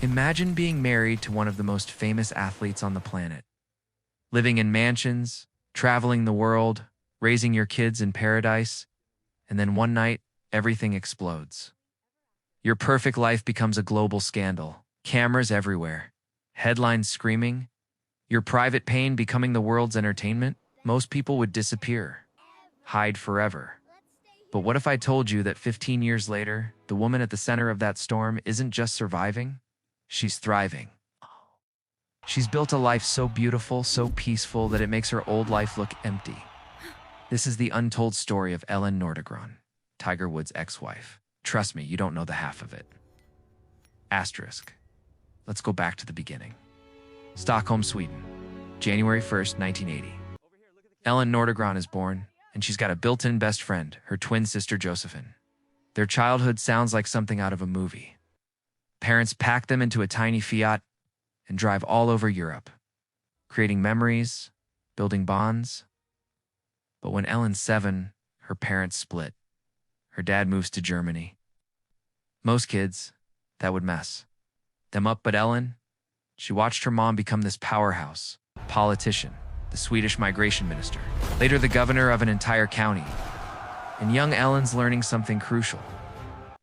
Imagine being married to one of the most famous athletes on the planet, living in mansions, traveling the world, raising your kids in paradise, and then one night, everything explodes. Your perfect life becomes a global scandal, cameras everywhere, headlines screaming, your private pain becoming the world's entertainment. Most people would disappear, hide forever. But what if I told you that 15 years later, the woman at the center of that storm isn't just surviving, she's thriving. She's built a life so beautiful, so peaceful, that it makes her old life look empty. This is the untold story of Ellen Nordegren, Tiger Woods' ex-wife. Trust me, you don't know the half of it. Asterisk. Let's go back to the beginning. Stockholm, Sweden, January 1st, 1980. Ellen Nordegren is born, and she's got a built-in best friend, her twin sister Josephine. Their childhood sounds like something out of a movie. Parents pack them into a tiny Fiat and drive all over Europe, creating memories, building bonds. But when Ellen's 7, her parents split. Her dad moves to Germany. Most kids, that would mess them up, but Ellen, she watched her mom become this powerhouse, politician, the Swedish migration minister, later the governor of an entire county. And young Ellen's learning something crucial.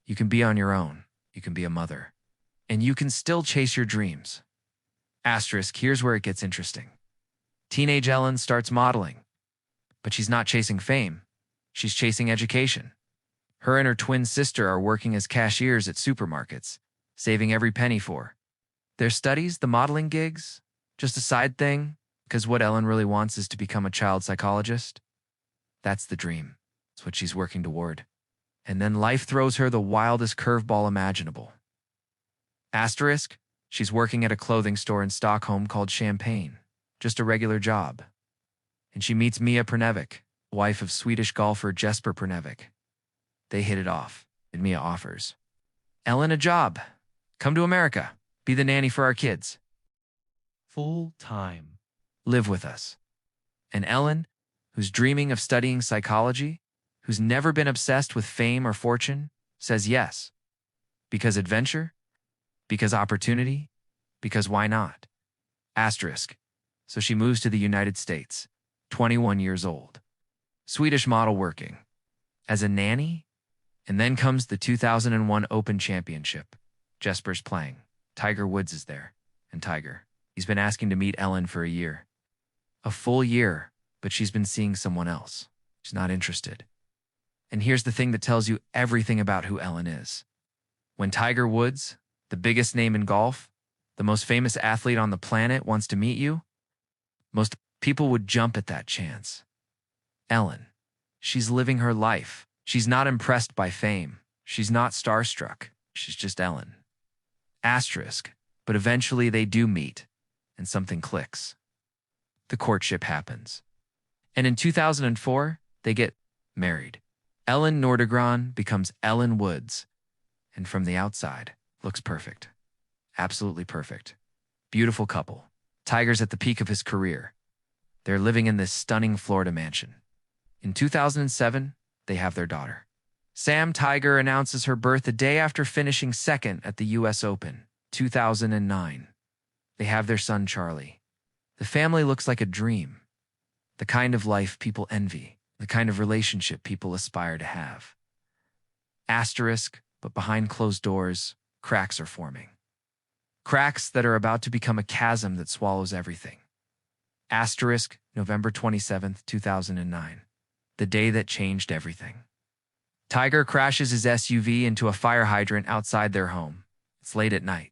You can be on your own, you can be a mother, and you can still chase your dreams. Asterisk, here's where it gets interesting. Teenage Ellen starts modeling, but she's not chasing fame, she's chasing education. Her and her twin sister are working as cashiers at supermarkets, saving every penny for their studies. The modeling gigs, just a side thing, because what Ellen really wants is to become a child psychologist. That's the dream. It's what she's working toward. And then life throws her the wildest curveball imaginable. Asterisk, she's working at a clothing store in Stockholm called Champagne, just a regular job. And she meets Mia Pernevik, wife of Swedish golfer Jesper Pernevik. They hit it off, and Mia offers Ellen a job. Come to America. Be the nanny for our kids. Full time. Live with us. And Ellen, who's dreaming of studying psychology, who's never been obsessed with fame or fortune, says yes. Because adventure? Because opportunity? Because why not? Asterisk. So she moves to the United States, 21 years old. Swedish model working as a nanny? And then comes the 2001 Open Championship. Jesper's playing. Tiger Woods is there. And Tiger, he's been asking to meet Ellen for a year. A full year, but she's been seeing someone else. She's not interested. And here's the thing that tells you everything about who Ellen is. When Tiger Woods, the biggest name in golf, the most famous athlete on the planet, wants to meet you, most people would jump at that chance. Ellen, she's living her life. She's not impressed by fame. She's not starstruck. She's just Ellen. Asterisk, but eventually they do meet, and something clicks. The courtship happens. And in 2004, they get married. Ellen Nordegren becomes Ellen Woods, and from the outside, looks perfect. Absolutely perfect. Beautiful couple. Tiger's at the peak of his career. They're living in this stunning Florida mansion. In 2007, they have their daughter. Sam Tiger announces her birth the day after finishing second at the US Open, 2009. They have their son, Charlie. The family looks like a dream. The kind of life people envy. The kind of relationship people aspire to have. Asterisk, but behind closed doors, cracks are forming. Cracks that are about to become a chasm that swallows everything. Asterisk, November 27th, 2009. The day that changed everything. Tiger crashes his SUV into a fire hydrant outside their home. It's late at night.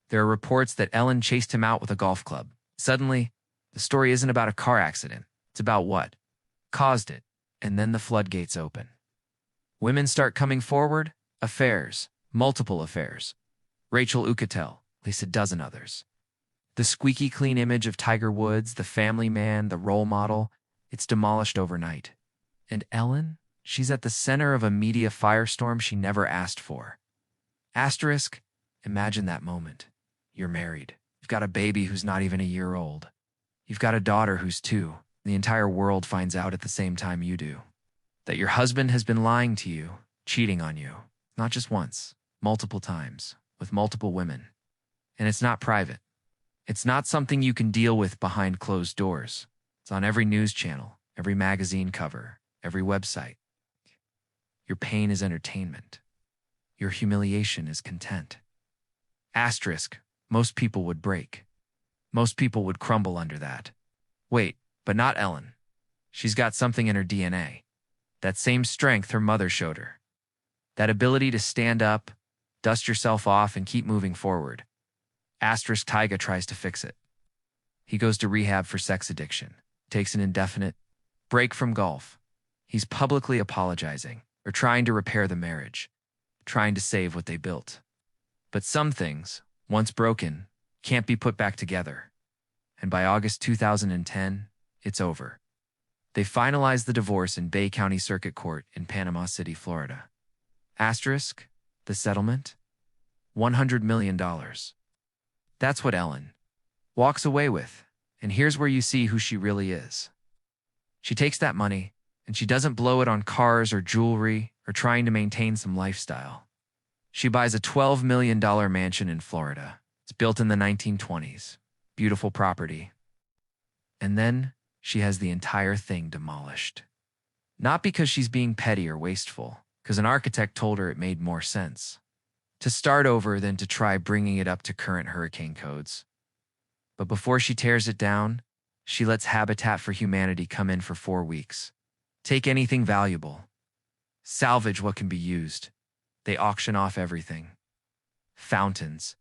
There are reports that Ellen chased him out with a golf club. Suddenly, the story isn't about a car accident. It's about what caused it. And then the floodgates open. Women start coming forward. Affairs. Multiple affairs. Rachel Ucatel, at least a dozen others. The squeaky clean image of Tiger Woods, the family man, the role model, it's demolished overnight. And Ellen? She's at the center of a media firestorm she never asked for. Asterisk, imagine that moment. You're married. You've got a baby who's not even a year old. You've got a daughter who's 2. The entire world finds out at the same time you do. That your husband has been lying to you, cheating on you. Not just once, multiple times, with multiple women. And it's not private. It's not something you can deal with behind closed doors. It's on every news channel, every magazine cover, every website. Your pain is entertainment. Your humiliation is content. Asterisk, most people would break. Most people would crumble under that. Wait, but not Ellen. She's got something in her DNA. That same strength her mother showed her. That ability to stand up, dust yourself off, and keep moving forward. Asterisk Tyga tries to fix it. He goes to rehab for sex addiction, takes an indefinite break from golf. He's publicly apologizing or trying to repair the marriage, trying to save what they built. But some things, once broken, can't be put back together. And by August 2010, it's over. They finalized the divorce in Bay County Circuit Court in Panama City, Florida. Asterisk, the settlement? $100 million. That's what Ellen walks away with, and here's where you see who she really is. She takes that money, and she doesn't blow it on cars or jewelry or trying to maintain some lifestyle. She buys a $12 million mansion in Florida. It's built in the 1920s. Beautiful property. And then she has the entire thing demolished. Not because she's being petty or wasteful, because an architect told her it made more sense to start over than to try bringing it up to current hurricane codes. But before she tears it down, she lets Habitat for Humanity come in for 4 weeks. Take anything valuable. Salvage what can be used. They auction off everything. Fountains,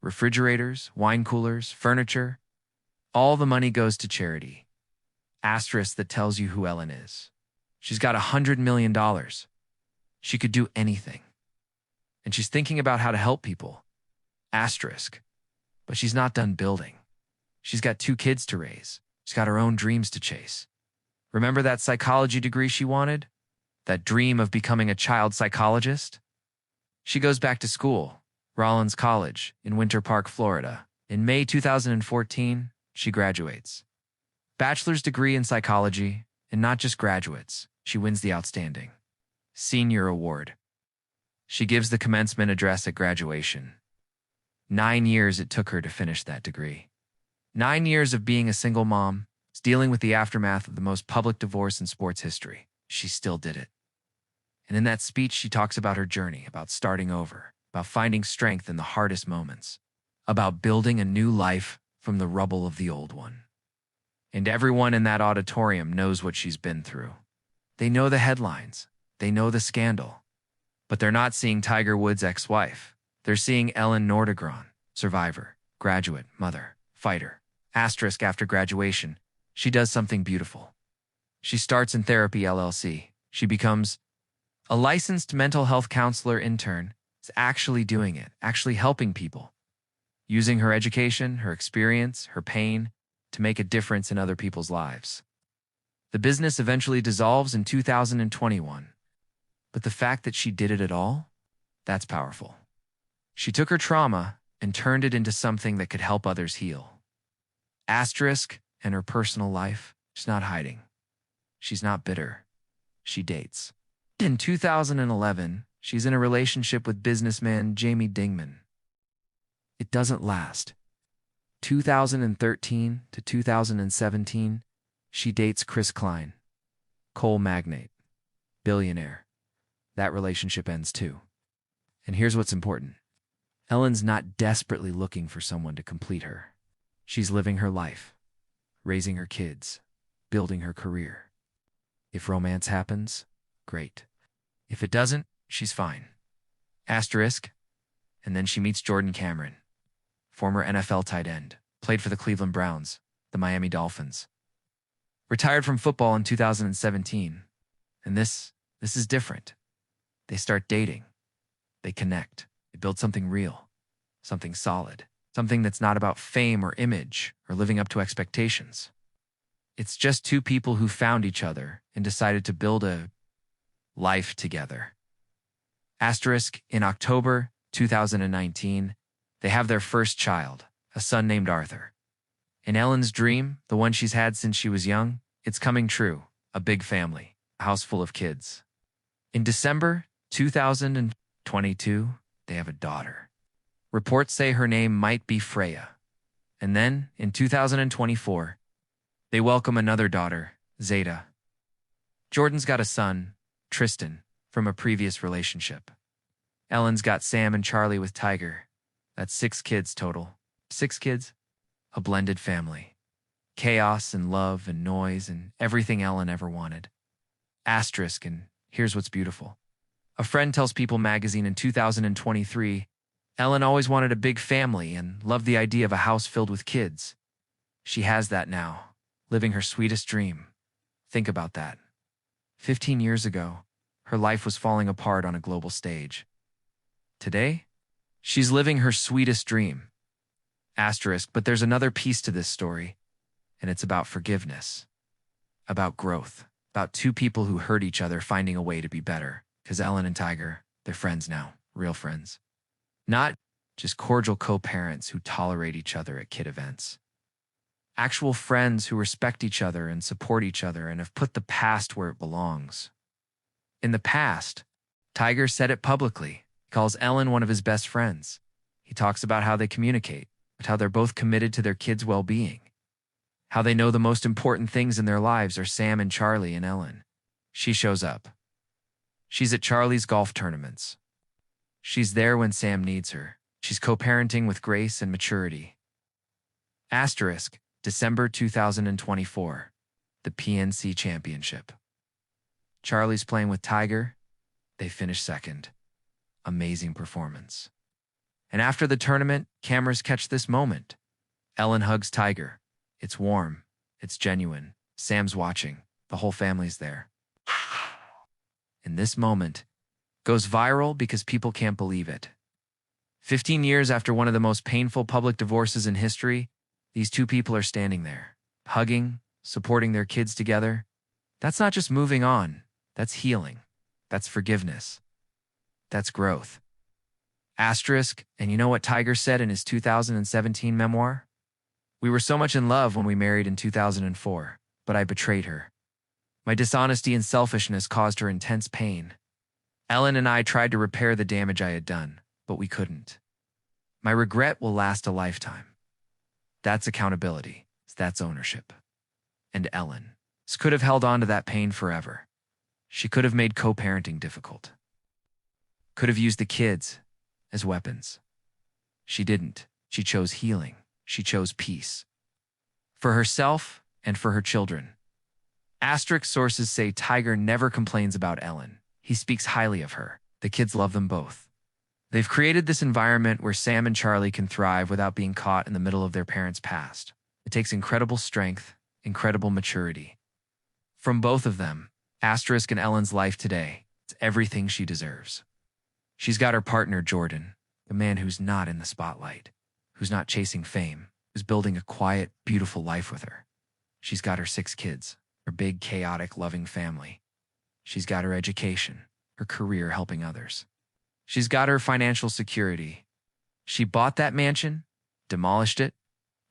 refrigerators, wine coolers, furniture. All the money goes to charity. Asterisk that tells you who Ellen is. She's got $100 million. She could do anything. And she's thinking about how to help people. Asterisk. But she's not done building. She's got 2 kids to raise. She's got her own dreams to chase. Remember that psychology degree she wanted? That dream of becoming a child psychologist? She goes back to school, Rollins College, in Winter Park, Florida. In May 2014, she graduates. Bachelor's degree in psychology, and not just graduates. She wins the Outstanding Senior Award. She gives the commencement address at graduation. 9 years it took her to finish that degree. 9 years of being a single mom, dealing with the aftermath of the most public divorce in sports history. She still did it. And in that speech, she talks about her journey, about starting over, about finding strength in the hardest moments, about building a new life from the rubble of the old one. And everyone in that auditorium knows what she's been through. They know the headlines. They know the scandal. But they're not seeing Tiger Woods' ex-wife. They're seeing Ellen Nordegren, survivor, graduate, mother, fighter. Asterisk after graduation, she does something beautiful. She starts in Therapy LLC. She becomes a licensed mental health counselor intern. Is actually doing it, actually helping people, using her education, her experience, her pain to make a difference in other people's lives. The business eventually dissolves in 2021. But the fact that she did it at all, that's powerful. She took her trauma and turned it into something that could help others heal. Asterisk and her personal life, she's not hiding. She's not bitter. She dates. In 2011, she's in a relationship with businessman Jamie Dingman. It doesn't last. 2013 to 2017, she dates Chris Klein, coal magnate, billionaire. That relationship ends too. And here's what's important. Ellen's not desperately looking for someone to complete her. She's living her life, raising her kids, building her career. If romance happens, great. If it doesn't, she's fine. Asterisk. And then she meets Jordan Cameron, former NFL tight end, played for the Cleveland Browns, the Miami Dolphins. Retired from football in 2017. And this is different. They start dating. They connect. They build something real, something solid, something that's not about fame or image or living up to expectations. It's just 2 people who found each other and decided to build a life together. Asterisk, in October 2019, they have their first child, a son named Arthur. In Ellen's dream, the one she's had since she was young, it's coming true. A big family, a house full of kids. In December 2022, they have a daughter. Reports say her name might be Freya. And then, in 2024, they welcome another daughter, Zeta. Jordan's got a son, Tristan, from a previous relationship. Ellen's got Sam and Charlie with Tiger. That's 6 kids total. 6 kids? A blended family. Chaos and love and noise and everything Ellen ever wanted. Asterisk, and here's what's beautiful. A friend tells People magazine in 2023, Ellen always wanted a big family and loved the idea of a house filled with kids. She has that now, living her sweetest dream. Think about that. 15 years ago, her life was falling apart on a global stage. Today, she's living her sweetest dream. Asterisk, but there's another piece to this story, and it's about forgiveness, about growth, about 2 people who hurt each other finding a way to be better. Because Ellen and Tiger, they're friends now, real friends. Not just cordial co-parents who tolerate each other at kid events. Actual friends who respect each other and support each other and have put the past where it belongs. In the past, Tiger said it publicly. He calls Ellen one of his best friends. He talks about how they communicate, but how they're both committed to their kids' well-being. How they know the most important things in their lives are Sam and Charlie and Ellen. She shows up. She's at Charlie's golf tournaments. She's there when Sam needs her. She's co-parenting with grace and maturity. Asterisk, December 2024, the PNC Championship. Charlie's playing with Tiger. They finish second. Amazing performance. And after the tournament, cameras catch this moment. Ellen hugs Tiger. It's warm. It's genuine. Sam's watching. The whole family's there. And this moment goes viral because people can't believe it. 15 years after one of the most painful public divorces in history, these 2 people are standing there, hugging, supporting their kids together. That's not just moving on. That's healing. That's forgiveness. That's growth. Asterisk, and you know what Tiger said in his 2017 memoir? We were so much in love when we married in 2004, but I betrayed her. My dishonesty and selfishness caused her intense pain. Ellen and I tried to repair the damage I had done, but we couldn't. My regret will last a lifetime. That's accountability. That's ownership. And Ellen could have held on to that pain forever. She could have made co-parenting difficult. Could have used the kids as weapons. She didn't. She chose healing. She chose peace. For herself and for her children. Asterisk sources say Tiger never complains about Ellen. He speaks highly of her. The kids love them both. They've created this environment where Sam and Charlie can thrive without being caught in the middle of their parents' past. It takes incredible strength, incredible maturity. From both of them, Asterisk and Ellen's life today, it's everything she deserves. She's got her partner, Jordan, the man who's not in the spotlight, who's not chasing fame, who's building a quiet, beautiful life with her. She's got her 6 kids, her big, chaotic, loving family. She's got her education, her career helping others. She's got her financial security. She bought that mansion, demolished it,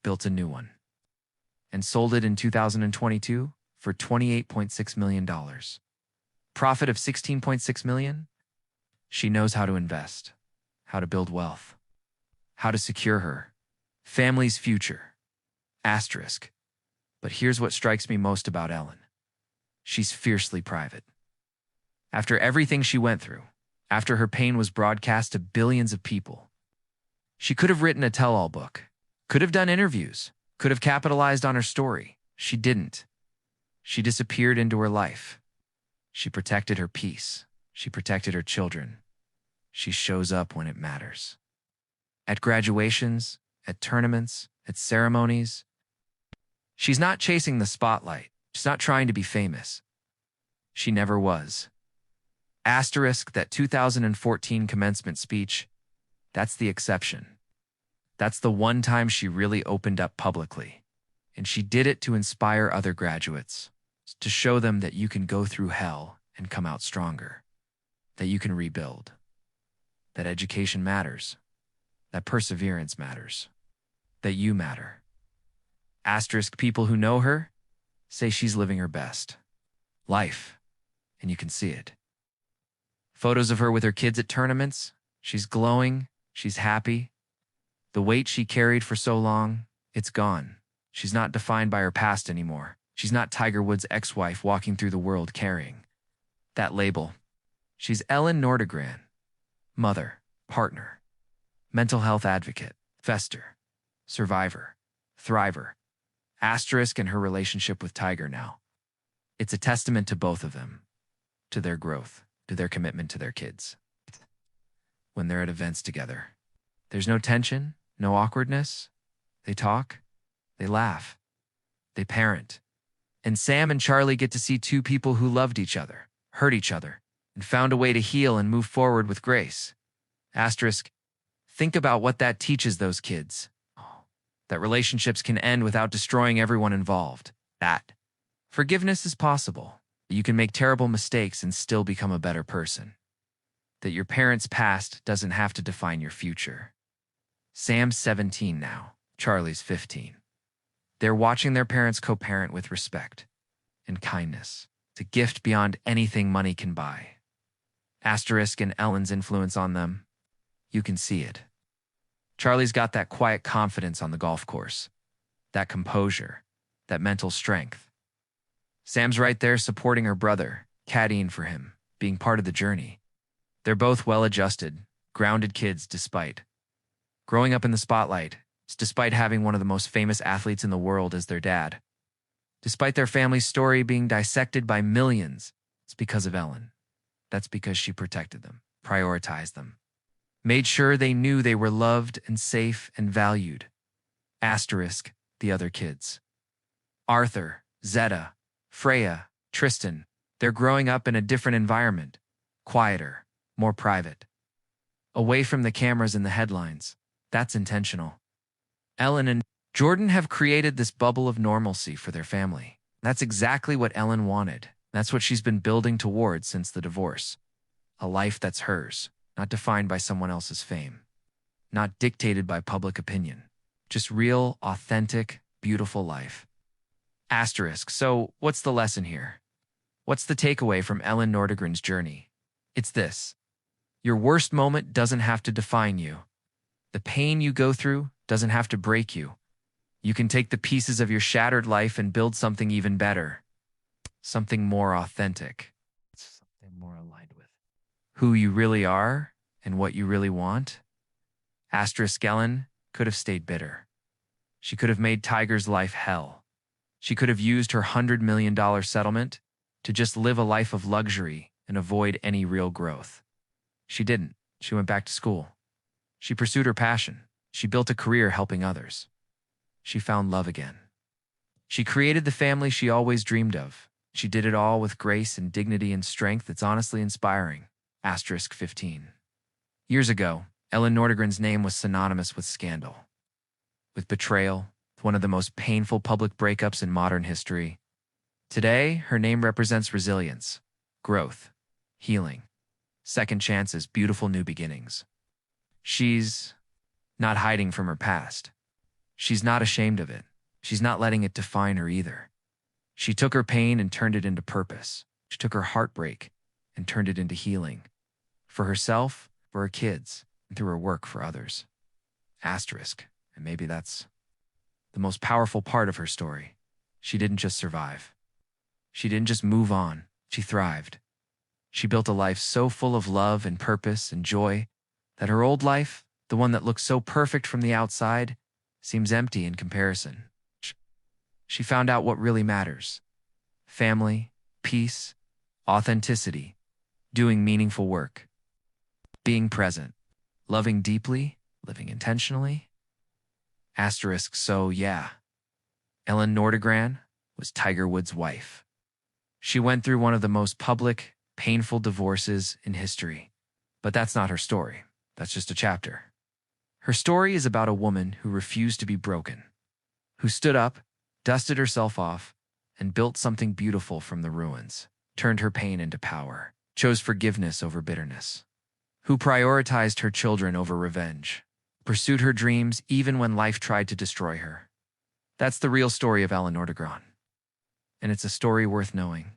built a new one, and sold it in 2022 for $28.6 million. Profit of $16.6 million? She knows how to invest, how to build wealth, how to secure her family's future. Asterisk. But here's what strikes me most about Ellen. She's fiercely private. After everything she went through, after her pain was broadcast to billions of people, she could have written a tell-all book, could have done interviews, could have capitalized on her story. She didn't. She disappeared into her life. She protected her peace. She protected her children. She shows up when it matters. At graduations, at tournaments, at ceremonies. She's not chasing the spotlight. She's not trying to be famous. She never was. Asterisk, that 2014 commencement speech, that's the exception. That's the one time she really opened up publicly. And she did it to inspire other graduates, to show them that you can go through hell and come out stronger, that you can rebuild, that education matters, that perseverance matters, that you matter. Asterisk, people who know her say she's living her best life, and you can see it. Photos of her with her kids at tournaments, she's glowing, she's happy, The weight she carried for so long, it's gone. She's not defined by her past anymore. She's not Tiger Woods' ex-wife walking through the world carrying that label. She's Ellen Nordegren, mother, partner, mental health advocate, fester, survivor, thriver, asterisk in her relationship with Tiger now. It's a testament to both of them, to their growth, to their commitment to their kids. When they're at events together, there's no tension, no awkwardness. They talk, they laugh, they parent. And Sam and Charlie get to see two people who loved each other, hurt each other, and found a way to heal and move forward with grace. Asterisk, think about what that teaches those kids. That relationships can end without destroying everyone involved. That forgiveness is possible. That you can make terrible mistakes and still become a better person. That your parents' past doesn't have to define your future. Sam's 17 now. Charlie's 15. They're watching their parents co-parent with respect and kindness. It's a gift beyond anything money can buy. Asterisk and Ellen's influence on them. You can see it. Charlie's got that quiet confidence on the golf course, that composure, that mental strength. Sam's right there supporting her brother, caddying for him, being part of the journey. They're both well-adjusted, grounded kids despite growing up in the spotlight, despite having one of the most famous athletes in the world as their dad. Despite their family's story being dissected by millions, it's because of Ellen. That's because she protected them, prioritized them, made sure they knew they were loved and safe and valued. Asterisk, the other kids. Arthur, Zeta, Freya, Tristan, they're growing up in a different environment, quieter, more private. Away from the cameras and the headlines. That's intentional. Ellen and Jordan have created this bubble of normalcy for their family. That's exactly what Ellen wanted. That's what she's been building towards since the divorce. A life that's hers, not defined by someone else's fame, not dictated by public opinion. Just real, authentic, beautiful life. Asterisk, so what's the lesson here? What's the takeaway from Ellen Nordegren's journey? It's this. Your worst moment doesn't have to define you. The pain you go through doesn't have to break you. You can take the pieces of your shattered life and build something even better. Something more authentic. Something more aligned with who you really are and what you really want. Asterisk Ellen could have stayed bitter. She could have made Tiger's life hell. She could have used her $100 million settlement to just live a life of luxury and avoid any real growth. She didn't. She went back to school. She pursued her passion. She built a career helping others. She found love again. She created the family she always dreamed of. She did it all with grace and dignity and strength that's honestly inspiring. Asterisk 15. Years ago, Ellen Nordegren's name was synonymous with scandal, with betrayal, with one of the most painful public breakups in modern history. Today, her name represents resilience, growth, healing, second chances, beautiful new beginnings. She's not hiding from her past. She's not ashamed of it. She's not letting it define her either. She took her pain and turned it into purpose. She took her heartbreak and turned it into healing. For herself, for her kids, and through her work for others. Asterisk, and maybe that's the most powerful part of her story. She didn't just survive. She didn't just move on. She thrived. She built a life so full of love and purpose and joy that her old life, the one that looked so perfect from the outside, seems empty in comparison. She found out what really matters. Family, peace, authenticity, doing meaningful work, being present, loving deeply, living intentionally. Asterisk, so yeah, Ellen Nordegren was Tiger Woods' wife. She went through one of the most public, painful divorces in history. But that's not her story. That's just a chapter. Her story is about a woman who refused to be broken, who stood up, dusted herself off, and built something beautiful from the ruins, turned her pain into power, chose forgiveness over bitterness, who prioritized her children over revenge, pursued her dreams even when life tried to destroy her. That's the real story of Ellen Nordegren. And it's a story worth knowing.